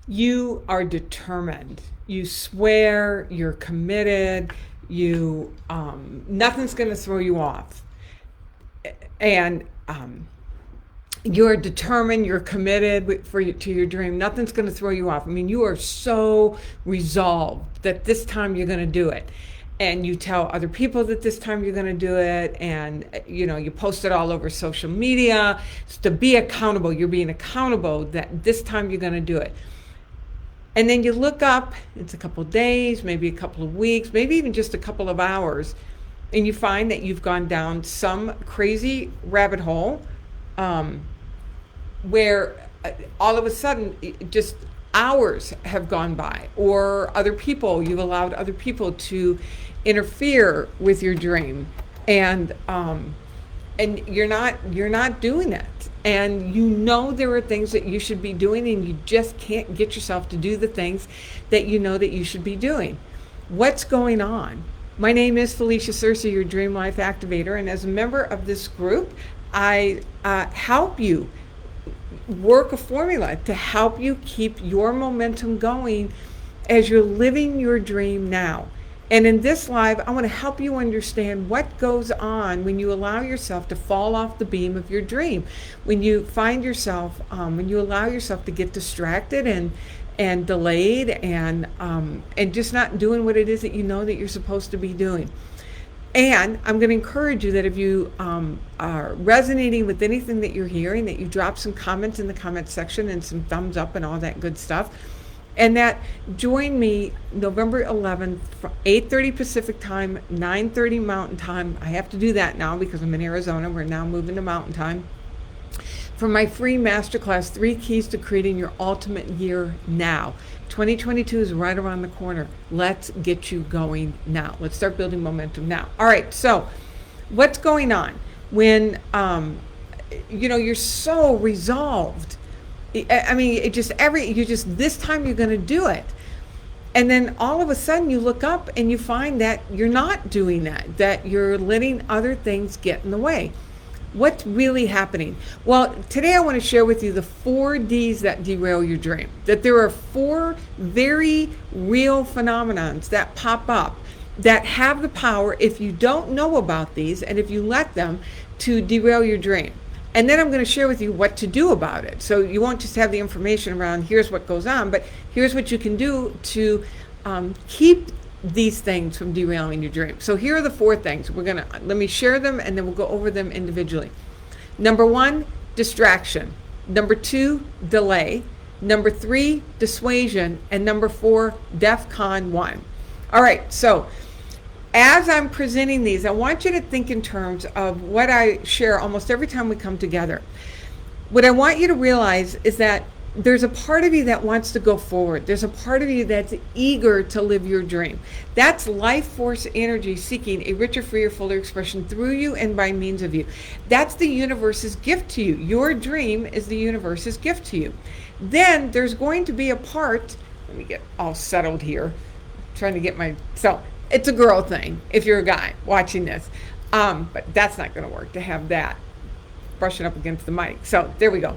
You are determined. You swear, you're committed, you nothing's going to throw you off. And you're determined, you're committed to your dream. Nothing's going to throw you off. I mean, you are so resolved that this time you're going to do it. And you tell other people that this time you're going to do it. And, you post it all over social media. It's to be accountable. You're being accountable that this time you're going to do it. And then you look up, it's a couple of days, maybe a couple of weeks, maybe even just a couple of hours. And you find that you've gone down some crazy rabbit hole where all of a sudden just hours have gone by, or you've allowed other people to interfere with your dream, and you're not doing it, and there are things that you should be doing, and you just can't get yourself to do the things that that you should be doing. What's going on? My name is Felicia Searcy, your Dream Life Activator, and as a member of this group, I help you work a formula to help you keep your momentum going as you're living your dream now. And in this live, I want to help you understand what goes on when you allow yourself to fall off the beam of your dream, when you find yourself, when you allow yourself to get distracted and delayed and just not doing what it is that that you're supposed to be doing. And I'm going to encourage you that if you are resonating with anything that you're hearing, that you drop some comments in the comment section and some thumbs up and all that good stuff. And that join me November 11th from 8:30 Pacific time, 9:30 Mountain time. I have to do that now because I'm in Arizona. We're now moving to Mountain time. For my free masterclass, 3 Keys to Creating Your Ultimate Year Now. 2022 is right around the corner. Let's get you going now. Let's start building momentum now. All right, so what's going on when you're so resolved? I mean, this time you're going to do it. And then all of a sudden you look up and you find that you're not doing that you're letting other things get in the way. What's really happening? Well, today I want to share with you the 4 Ds that derail your dream. That there are 4 very real phenomenons that pop up that have the power, if you don't know about these and if you let them, to derail your dream. And then I'm going to share with you what to do about it. So you won't just have the information around here's what goes on, but here's what you can do to keep these things from derailing your dream. So here are the 4 things. Let me share them and then we'll go over them individually. Number 1, distraction. Number 2, delay. Number 3, dissuasion. And number 4, DEFCON 1. All right, so as I'm presenting these, I want you to think in terms of what I share almost every time we come together. What I want you to realize is that there's a part of you that wants to go forward. There's a part of you that's eager to live your dream. That's life force energy seeking a richer, freer, fuller expression through you and by means of you. That's the universe's gift to you. Your dream is the universe's gift to you. Then there's going to be a part, let me get all settled here. I'm trying to get so it's a girl thing if you're a guy watching this. But that's not going to work to have that brushing up against the mic. So there we go.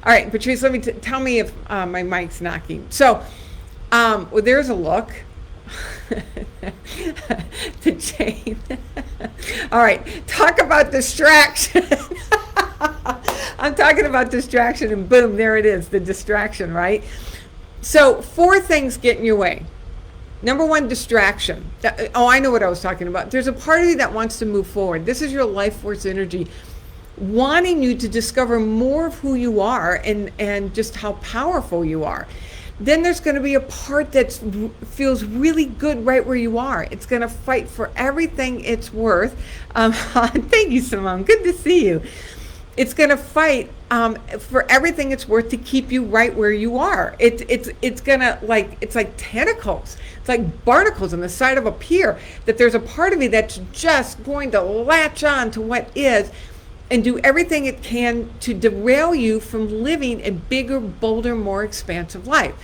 All right, Patrice, let me tell me if my mic's knocking. So, well, there's a look. To Jane. All right, talk about distraction. I'm talking about distraction, and boom, there it is, the distraction, right? So 4 things get in your way. Number 1, distraction. I know what I was talking about. There's a part of you that wants to move forward. This is your life force energy, wanting you to discover more of who you are and just how powerful you are. Then there's going to be a part that feels really good right where you are. It's going to fight for everything it's worth. Thank you, Simone. Good to see you. It's going to fight for everything it's worth to keep you right where you are. It's going to it's like tentacles. It's like barnacles on the side of a pier, that there's a part of you that's just going to latch on to what is and do everything it can to derail you from living a bigger, bolder, more expansive life.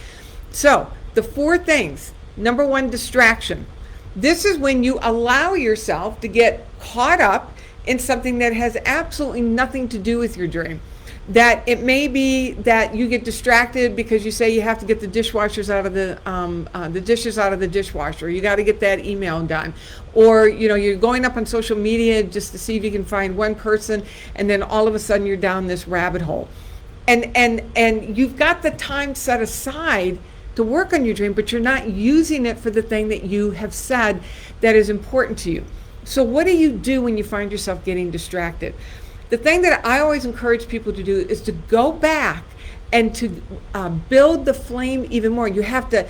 So the 4 things. Number 1, distraction. This is when you allow yourself to get caught up in something that has absolutely nothing to do with your dream. that it may be that you get distracted because you say you have to get the dishwashers out of the dishes out of the dishwasher. You got to get that email done, or you're going up on social media just to see if you can find one person, and then all of a sudden you're down this rabbit hole, and you've got the time set aside to work on your dream, but you're not using it for the thing that you have said that is important to you. So what do you do when you find yourself getting distracted? The thing that I always encourage people to do is to go back and to build the flame even more. You have to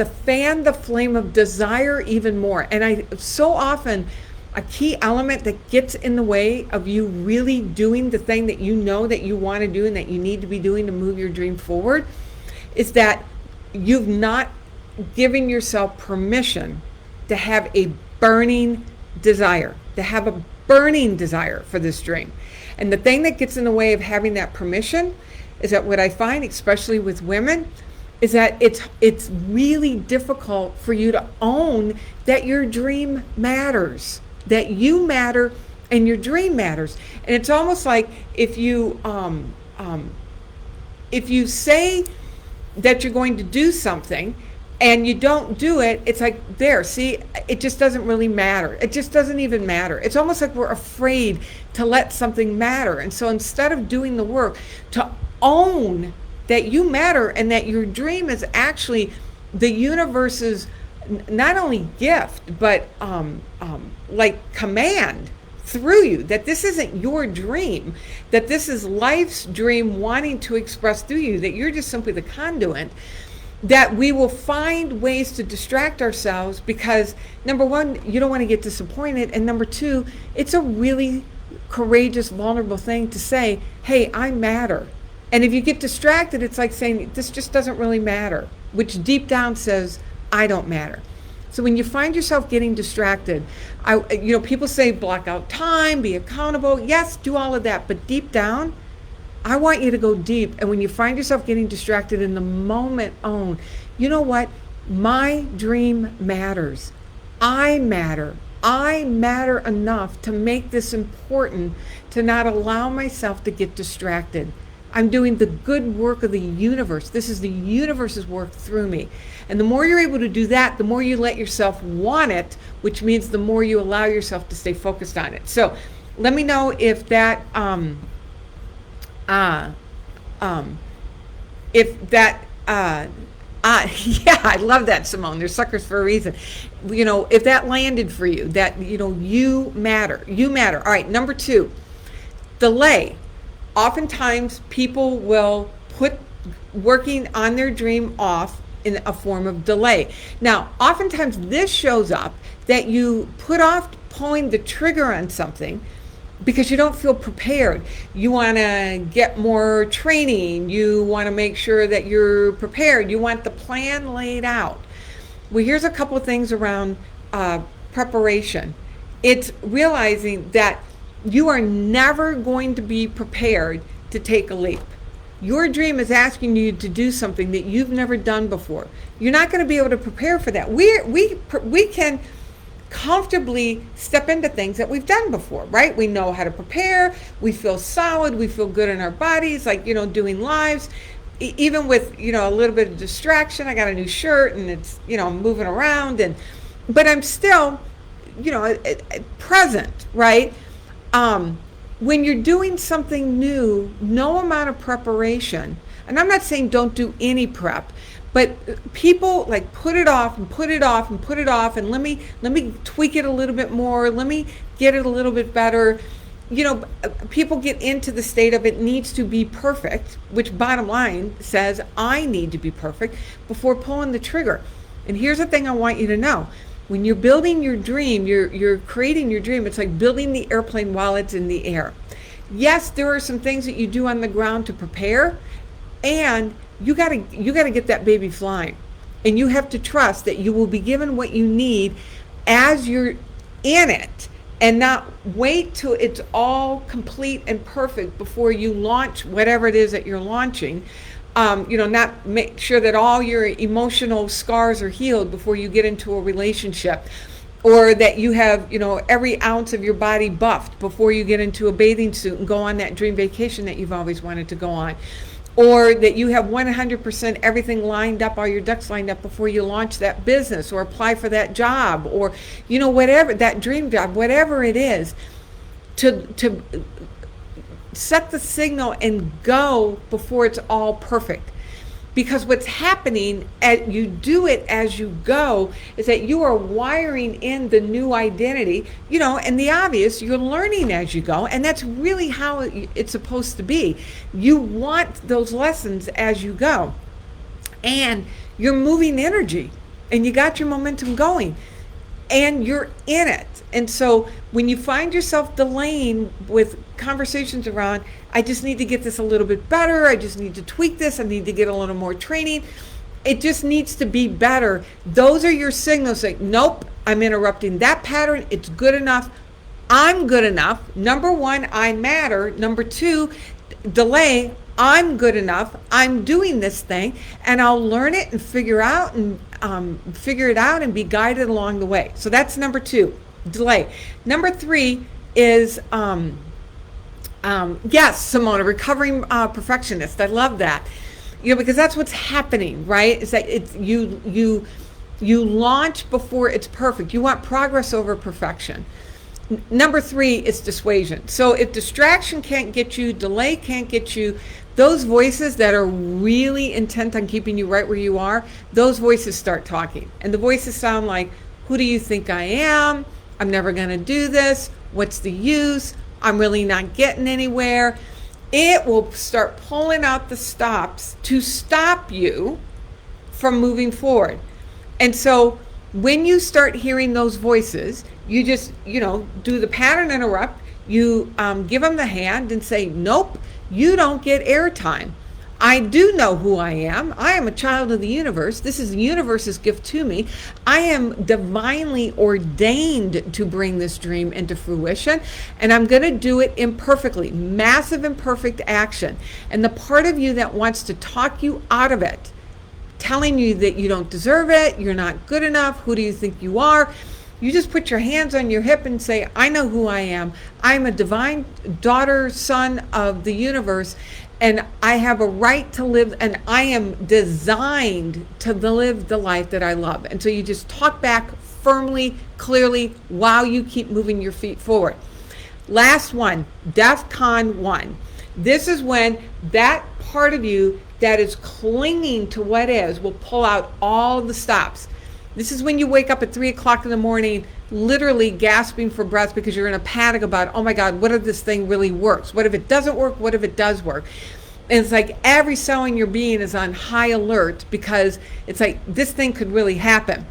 fan the flame of desire even more. And so often a key element that gets in the way of you really doing the thing that you know that you want to do and that you need to be doing to move your dream forward is that you've not given yourself permission to have a burning desire, for this dream. And the thing that gets in the way of having that permission is that what I find, especially with women, is that it's really difficult for you to own that your dream matters, that you matter and your dream matters. And it's almost like if you say that you're going to do something and you don't do it, it's like, it just doesn't really matter. It just doesn't even matter. It's almost like we're afraid to let something matter. And so instead of doing the work to own that you matter and that your dream is actually the universe's not only gift, but like command through you, that this isn't your dream, that this is life's dream wanting to express through you, that you're just simply the conduit, that we will find ways to distract ourselves because, number one, you don't want to get disappointed, and number two, it's a really courageous, vulnerable thing to say, hey, I matter. And if you get distracted, it's like saying, this just doesn't really matter, which deep down says, I don't matter. So when you find yourself getting distracted, people say block out time, be accountable. Yes, do all of that. But deep down, I want you to go deep. And when you find yourself getting distracted in the moment, own, you know what? My dream matters. I matter. I matter enough to make this important, to not allow myself to get distracted. I'm doing the good work of the universe. This is the universe's work through me. And the more you're able to do that, the more you let yourself want it, which means the more you allow yourself to stay focused on it. So let me know if that, yeah, I love that, Simone. They're suckers for a reason. If that landed for you, that, you matter. You matter. All right, number 2, delay. Oftentimes, people will put working on their dream off in a form of delay. Now, oftentimes this shows up that you put off pulling the trigger on something because you don't feel prepared. You want to get more training. You want to make sure that you're prepared. You want the plan laid out. Well, here's a couple of things around preparation. It's realizing that you are never going to be prepared to take a leap. Your dream is asking you to do something that you've never done before. You're not going to be able to prepare for that. We can comfortably step into things that we've done before, right? We know how to prepare. We feel solid. We feel good in our bodies, like, doing lives. Even with, a little bit of distraction. I got a new shirt and it's, I'm moving around, but I'm still, present, right? When you're doing something new, no amount of preparation, and I'm not saying don't do any prep, but people like put it off and put it off and put it off, and let me tweak it a little bit more, let me get it a little bit better. People get into the state of it needs to be perfect, which bottom line says I need to be perfect before pulling the trigger. And here's the thing I want you to know. When you're building your dream, you're creating your dream. It's like building the airplane while it's in the air. Yes, there are some things that you do on the ground to prepare, and you gotta get that baby flying. And you have to trust that you will be given what you need as you're in it, and not wait till it's all complete and perfect before you launch whatever it is that you're launching. Not make sure that all your emotional scars are healed before you get into a relationship, or that you have, every ounce of your body buffed before you get into a bathing suit and go on that dream vacation that you've always wanted to go on, or that you have 100% everything lined up, all your ducks lined up before you launch that business or apply for that job, or whatever, that dream job, whatever it is, to set the signal and go before it's all perfect. Because what's happening, you do it as you go, is that you are wiring in the new identity, and the obvious, you're learning as you go, and that's really how it's supposed to be. You want those lessons as you go, and you're moving energy, and you got your momentum going, and you're in it. And so when you find yourself delaying with conversations around, I just need to get this a little bit better, I just need to tweak this, I need to get a little more training, it just needs to be better. Those are your signals like, nope, I'm interrupting that pattern, it's good enough, I'm good enough. Number one, I matter. Number two, delay, I'm good enough, I'm doing this thing, and I'll learn it and figure it out and be guided along the way. So that's number two, delay. Number three is yes, Simona, recovering perfectionist. I love that, because that's what's happening, right? Is that it's you launch before it's perfect. You want progress over perfection. Number three is dissuasion. So if distraction can't get you, delay can't get you, those voices that are really intent on keeping you right where you are, those voices start talking. And the voices sound like, who do you think I am? I'm never going to do this. What's the use? I'm really not getting anywhere. It will start pulling out the stops to stop you from moving forward. And so when you start hearing those voices, you just, do the pattern interrupt. You give them the hand and say, nope, you don't get airtime. I do know who I am. I am a child of the universe. This is the universe's gift to me. I am divinely ordained to bring this dream into fruition, and I'm going to do it imperfectly, massive imperfect action. And the part of you that wants to talk you out of it, telling you that you don't deserve it, you're not good enough, who do you think you are? You just put your hands on your hip and say, I know who I am. I'm a divine daughter, son of the universe, and I have a right to live, and I am designed to live the life that I love. And so you just talk back firmly, clearly, while you keep moving your feet forward. Last one, DEFCON 1. This is when that part of you that is clinging to what is will pull out all the stops. This is when you wake up at 3 o'clock in the morning, literally gasping for breath because you're in a panic about, oh my God, what if this thing really works? What if it doesn't work? What if it does work? And it's like every cell in your being is on high alert because it's like this thing could really happen.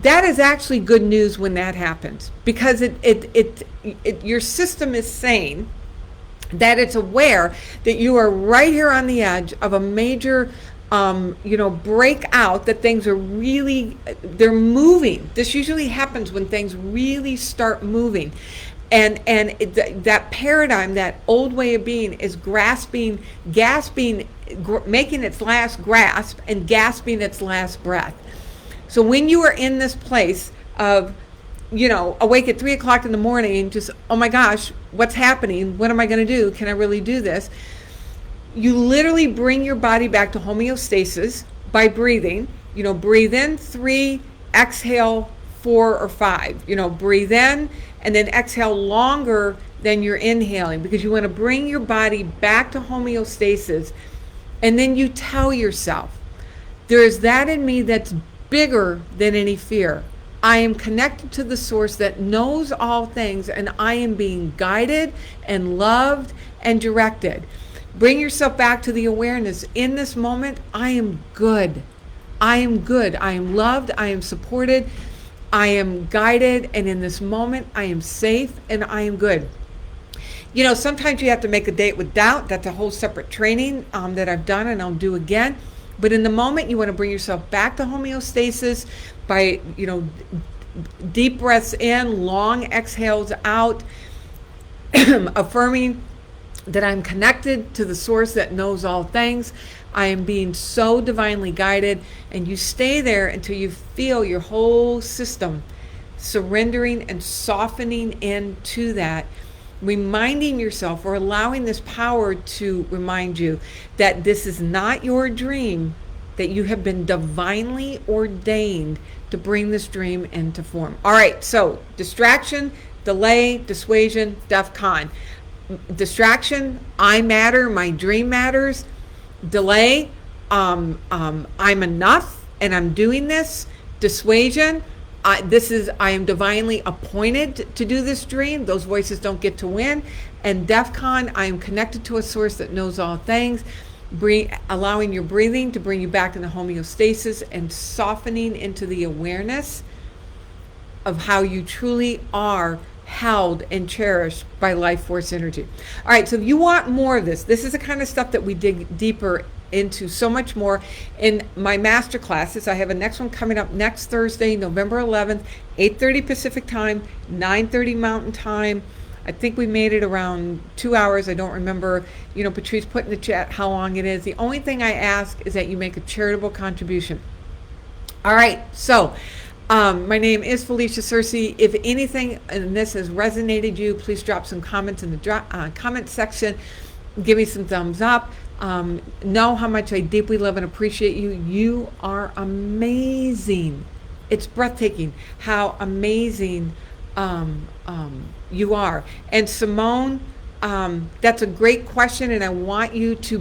That is actually good news when that happens, because your system is saying that it's aware that you are right here on the edge of a major breakout, that things are really, they're moving. This usually happens when things really start moving. And that paradigm, that old way of being is gasping, making its last grasp and gasping its last breath. So when you are in this place of, awake at 3 o'clock in the morning and just, oh my gosh, what's happening? What am I going to do? Can I really do this? You literally bring your body back to homeostasis by breathing. Breathe in 3, exhale 4 or 5. Breathe in and then exhale longer than you're inhaling, because you want to bring your body back to homeostasis. And then you tell yourself, there is that in me that's bigger than any fear. I am connected to the source that knows all things, and I am being guided and loved and directed. Bring yourself back to the awareness. In this moment, I am good. I am good. I am loved. I am supported. I am guided. And in this moment, I am safe and I am good. Sometimes you have to make a date with doubt. That's a whole separate training that I've done and I'll do again. But in the moment, you want to bring yourself back to homeostasis by, deep breaths in, long exhales out, affirming that I'm connected to the source that knows all things. I am being so divinely guided, and you stay there until you feel your whole system surrendering and softening into that, reminding yourself, or allowing this power to remind you that this is not your dream, that you have been divinely ordained to bring this dream into form. All right, so distraction, delay, dissuasion, DEF CON. Distraction, I matter, my dream matters. Delay, I'm enough and I'm doing this. Dissuasion, I am divinely appointed to do this dream. Those voices don't get to win. And DEF CON, I am connected to a source that knows all things. Allowing your breathing to bring you back into homeostasis and softening into the awareness of how you truly are held and cherished by life force energy. All right, so if you want more of this is the kind of stuff that we dig deeper into, so much more in my master classes. I have a next one coming up next Thursday, November 11th, 8:30 Pacific time, 9:30 Mountain time. I think we made it around 2 hours. I don't remember. Patrice put in the chat how long it is. The only thing I ask is that you make a charitable contribution. All right, so my name is Felicia Searcy. If anything in this has resonated you, please drop some comments in the comment section. Give me some thumbs up. Know how much I deeply love and appreciate you. You are amazing. It's breathtaking how amazing you are. And Simone, that's a great question, and I want you to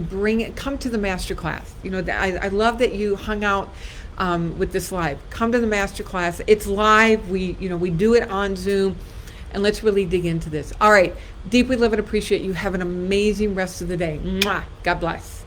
come to the masterclass. I love that you hung out with this live. Come to the masterclass. It's live. We do it on Zoom, and let's really dig into this. All right. Deeply love and appreciate you. Have an amazing rest of the day. Mwah. God bless.